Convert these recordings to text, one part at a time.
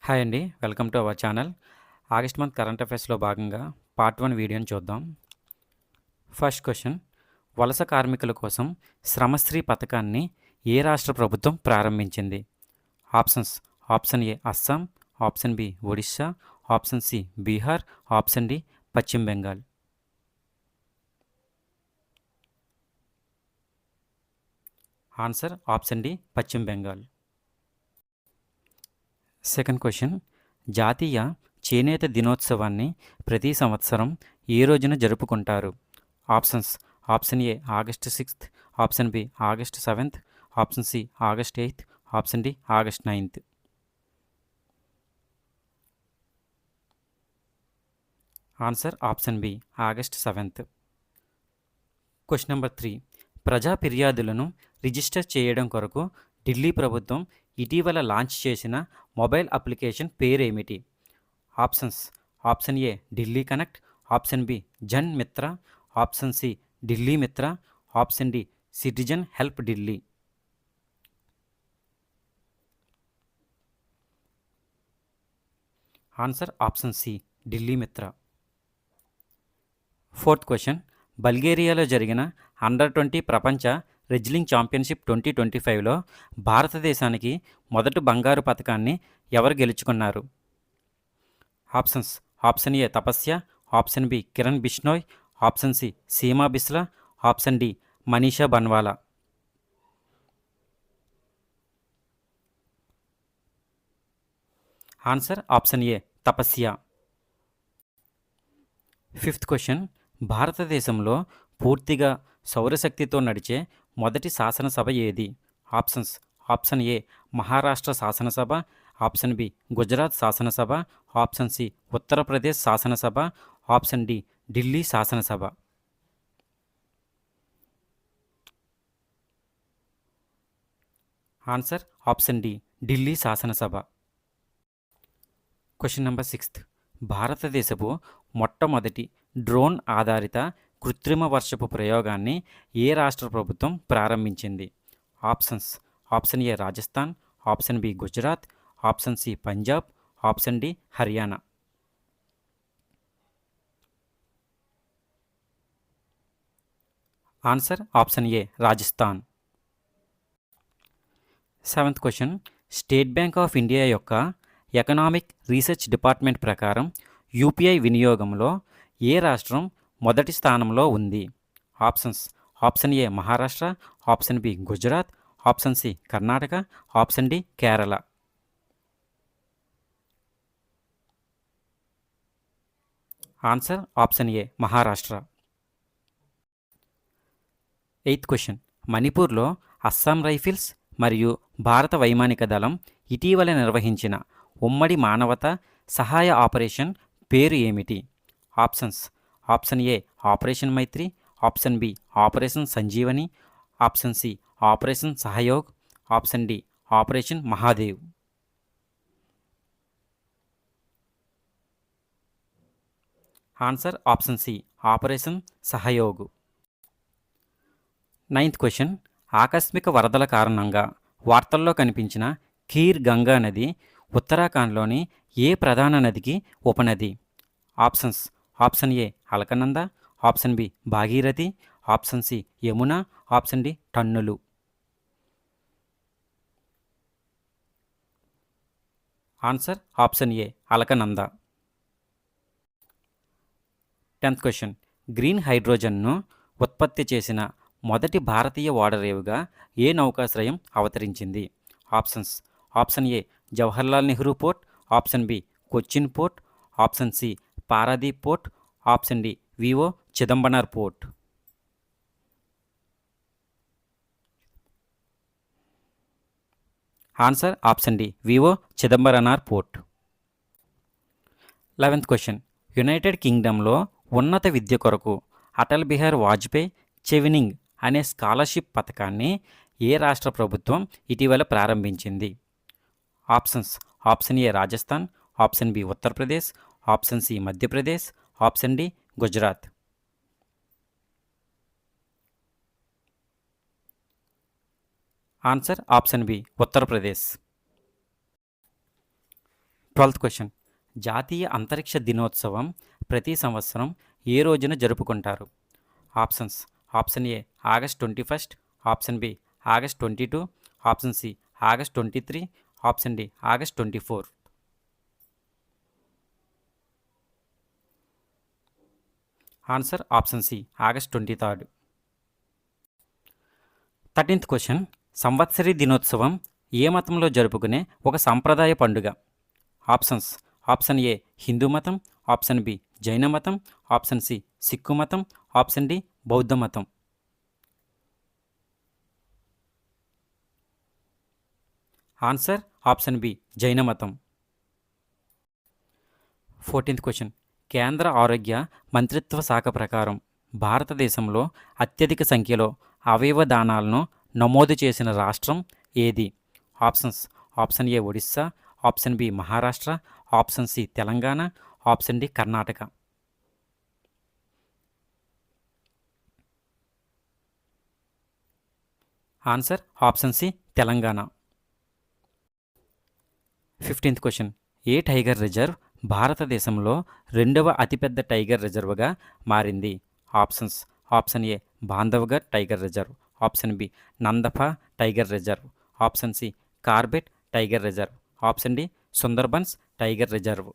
Hi అండి. Welcome to our channel. August month current అఫైర్స్లో భాగంగా పార్ట్ 1 వీడియోని చూద్దాం. ఫస్ట్ క్వశ్చన్, వలస కార్మికుల కోసం శ్రమశ్రీ పథకాన్ని ఏ రాష్ట్ర ప్రభుత్వం ప్రారంభించింది? Options: option A Assam, option B Odisha, option C Bihar, option D Paschim Bengal. Answer option D Paschim Bengal. Second question, జాతీయ చేనేత దినోత్సవాన్ని ప్రతి సంవత్సరం ఏ రోజున జరుపుకుంటారు? Options: option A August 6th, option B August 7th, option C August 8th, option D August 9th. Answer option B August 7th. Question number 3, ప్రజా ఫిర్యాదులను రిజిస్టర్ చేయడం కొరకు ఢిల్లీ ప్రభుత్వం ఇటీవల లాంచ్ చేసిన మొబైల్ అప్లికేషన్ పేరేమిటి? Options: option A Delhi connect, option B Jan Mitra, option C Delhi Mitra, option D citizen help Delhi. Answer option C Delhi Mitra. Fourth question, బల్గేరియాలో జరిగిన అండర్-20 ప్రపంచ రెజ్లింగ్ ఛాంపియన్షిప్ 2025లో భారతదేశానికి మొదటి బంగారు పతకాన్ని ఎవరు గెలుచుకున్నారు? Options: option A Tapasya, option B Kiran Bishnoi, option C Seema Bisla, option D Manisha Bhanwala. Answer option A Tapasya. Fifth question, భారతదేశంలో పూర్తిగా సౌరశక్తితో నడిచే మొదటి శాసనసభ ఏది? ఆప్షన్స్: ఆప్షన్ ఏ మహారాష్ట్ర శాసనసభ, ఆప్షన్ బి గుజరాత్ శాసనసభ, ఆప్షన్ సి ఉత్తరప్రదేశ్ శాసనసభ, ఆప్షన్ డి ఢిల్లీ శాసనసభ. ఆన్సర్ ఆప్షన్ డి ఢిల్లీ శాసనసభ. క్వశ్చన్ నెంబర్ 6, భారతదేశపు మొట్టమొదటి డ్రోన్ ఆధారిత కృత్రిమ వర్షపు ప్రయోగాన్ని ఏ రాష్ట్ర ప్రభుత్వం ప్రారంభించింది? Options: option A Rajasthan, option B Gujarat, option C Punjab, option D Haryana. Answer option A Rajasthan. Seventh question, State Bank of India యొక్క ఎకనామిక్ రీసెర్చ్ డిపార్ట్మెంట్ ప్రకారం యూపీఐ వినియోగంలో ఏ రాష్ట్రం మొదటి స్థానంలో ఉంది? Options: option A Maharashtra, option B Gujarat, option C Karnataka, option D Kerala. Answer option A Maharashtra. Eighth question, మణిపూర్లో Assam rifles మరియు భారత వైమానిక దళం ఇటీవల నిర్వహించిన ఉమ్మడి మానవతా సహాయ ఆపరేషన్ పేరు ఏమిటి? Options: option A operation Maitri, option B operation Sanjeevani, option C operation Sahayog, option D operation Mahadev. Answer option C operation Sahayog. Ninth question, ఆకస్మిక వరదల కారణంగా వార్తల్లో కనిపించిన ఖీర్ గంగా నది ఉత్తరాఖండ్లోని ఏ ప్రధాన నదికి ఉపనది? Options: option A Alaknanda, option B Bhagirathi, option C Yamuna, option D టన్నులు. Answer option A Alaknanda. 10th question, green హైడ్రోజన్ను ఉత్పత్తి చేసిన మొదటి భారతీయ ఓడరేవుగా ఏ నౌకాశ్రయం అవతరించింది? Options: option A Jawaharlal Nehru port, option B Cochin port, option C Paradip port, option D VO Chidambaranar port. Answer option D VO Chidambaranar port. 11th question, United కింగ్డమ్లో ఉన్నత విద్య కొరకు అటల్ బిహారీ వాజ్పేయి చెవినింగ్ అనే స్కాలర్షిప్ పథకాన్ని ఏ రాష్ట్ర ప్రభుత్వం ఇటీవల ప్రారంభించింది? Options: option A Rajasthan, option B Uttar Pradesh, option C Madhya Pradesh, option D Gujarat. Answer option B Uttar Pradesh. 12th question. జాతీయ అంతరిక్ష దినోత్సవం ప్రతి సంవత్సరం ఏ రోజున జరుపుకుంటారు? Options. Option A August 21, option B August 22, option C August 23, option D August 24. Answer option C August 23. 13th question. సంవత్సరి దినోత్సవం ఏ మతంలో జరుపుకునే ఒక సాంప్రదాయ పండుగ? ఆప్షన్స్. ఆప్షన్ ఏ హిందూ మతం, ఆప్షన్ బి జైన మతం, ఆప్షన్ సి సిక్కు మతం, ఆప్షన్ డి బౌద్ధ మతం. ఆన్సర్ ఆప్షన్ బి జైన మతం. 14th question. కేంద్ర ఆరోగ్య మంత్రిత్వ శాఖ ప్రకారం భారతదేశంలో అత్యధిక సంఖ్యలో అవయవ దానాలను నమోదు చేసిన రాష్ట్రం ఏది? Options. Option A Odisha, option B Maharashtra, option C Telangana, option D Karnataka. Answer option C Telangana. 15th question. ఏ టైగర్ రిజర్వ్ భారతదేశంలో రెండవ అతిపెద్ద టైగర్ రిజర్వ్గా మారింది? Options. Option A Bandhavgarh tiger reserve, option B Namdapha tiger reserve, option C Corbett tiger reserve, option D Sundarbans tiger reserve.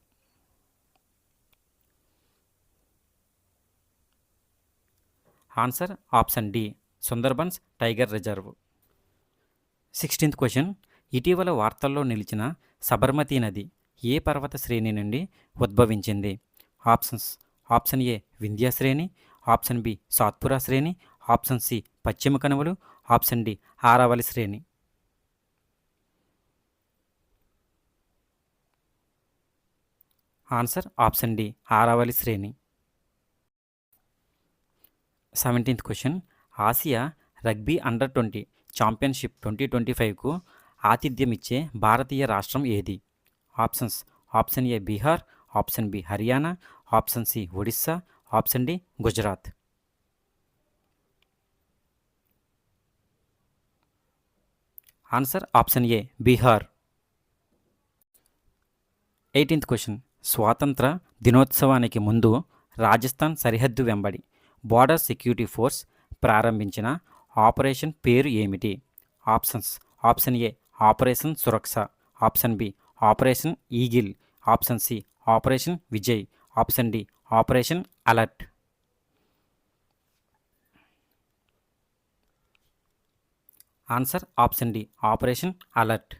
Answer option D Sundarbans tiger reserve. 16th question. ఇటీవల వార్తల్లో నిలిచిన సబర్మతి నది ఏ పర్వత శ్రేణి నుండి ఉద్భవించింది? ఆప్షన్స్. ఆప్షన్ ఏ వింధ్య శ్రేణి, ఆప్షన్ బి సాత్పురా శ్రేణి, ఆప్షన్ సి పశ్చిమ కనుమలు, ఆప్షన్ డి ఆరావళి శ్రేణి. ఆన్సర్ ఆప్షన్ డి ఆరావళి శ్రేణి. 17th question. Asia rugby under twenty championship 2025కు ఆతిథ్యం ఇచ్చే భారతీయ రాష్ట్రం ఏది? Options. Option A Bihar, option B Haryana, option C Odisha, option D Gujarat. Answer option A Bihar. 18th question. స్వాతంత్ర దినోత్సవానికి ముందు రాజస్థాన్ సరిహద్దు వెంబడి బార్డర్ సెక్యూరిటీ ఫోర్స్ ప్రారంభించిన ఆపరేషన్ పేరు ఏమిటి? Options. Option A operation Suraksha, option B operation eagle, option C operation Vijay, option D operation alert. Answer option D operation alert.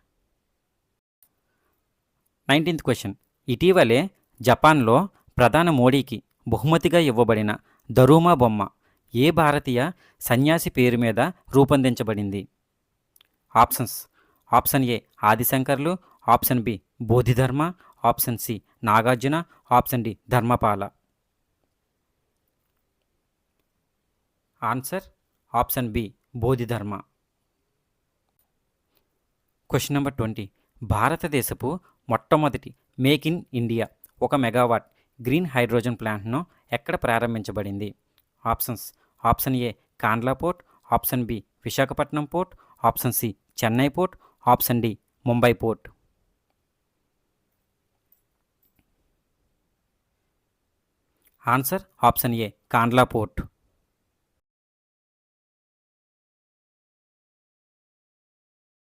19th question. ఇటీవలే జపాన్లో ప్రధాని మోడీకి బహుమతిగా ఇవ్వబడిన దరూమా బొమ్మ ఏ భారతీయ సన్యాసి పేరు మీద రూపొందించబడింది? ఆప్షన్స్. ఆప్షన్ ఏ ఆదిశంకర్లు, option B Bodhidharma, option C Nagarjuna, option D Dharmapala. Answer option B Bodhidharma. Question number 20. భారతదేశపు మొట్టమొదటి make in India 1 megawatt green hydrogen ప్లాంట్ను ఎక్కడ ప్రారంభించబడింది? Options. Option A Kandla port, option B Visakhapatnam port, option C Chennai port, option D Mumbai port. Answer option A Kandla port.